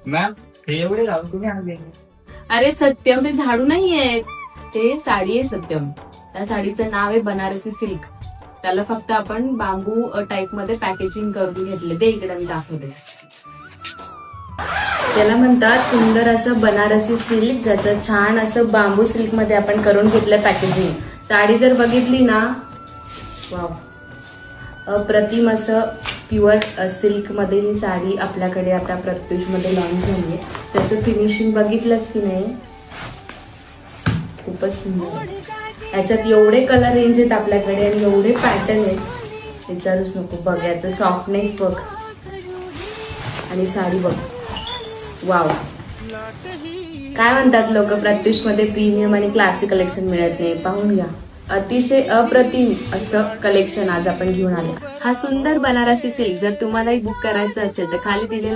Ma'am हे एवढे घालून तुम्ही आणले? अरे सत्यम, ते झाडू नाहीये, ते साडी आहे सत्यम. त्या साडीचं नाव आहे बनारसी सिल्क. त्याला फक्त आपण बांबू टाइप मध्ये पॅकेजिंग करून घेतले. ते इकडे मी दाखवते. त्याला म्हणतात सुंदर असं बनारसी सिल्क, ज्याचं छान असं बांबू सिल्क मध्ये आपण करून घेतलं पॅकेजिंग. साडी जर बघितली ना, वाव, अप्रतिम असं प्युअर सिल्क मध्ये ही साडी आपल्याकडे आता प्रत्युष मध्ये लॉन्च झाली आहे. त्याचं फिनिशिंग बघितलंच की नाही, खूपच सुंदर. याच्यात एवढे कलर रेंज आहेत आपल्याकडे आणि एवढे पॅटर्न आहेत, विचारूच नको. बघ याचं सॉफ्टनेस बघ आणि साडी बघ, वाव. काय म्हणतात लोक, प्रत्युष मध्ये प्रीमियम आणि क्लासिक कलेक्शन मिळत नाही. पाहून घ्या, अतिशय अप्रतिम असं कलेक्शन आज आपण घेऊन आलो. हा सुंदर बनारसी सिल्क जर तुम्हालाही बुक करायचं असेल तर खाली दिलेला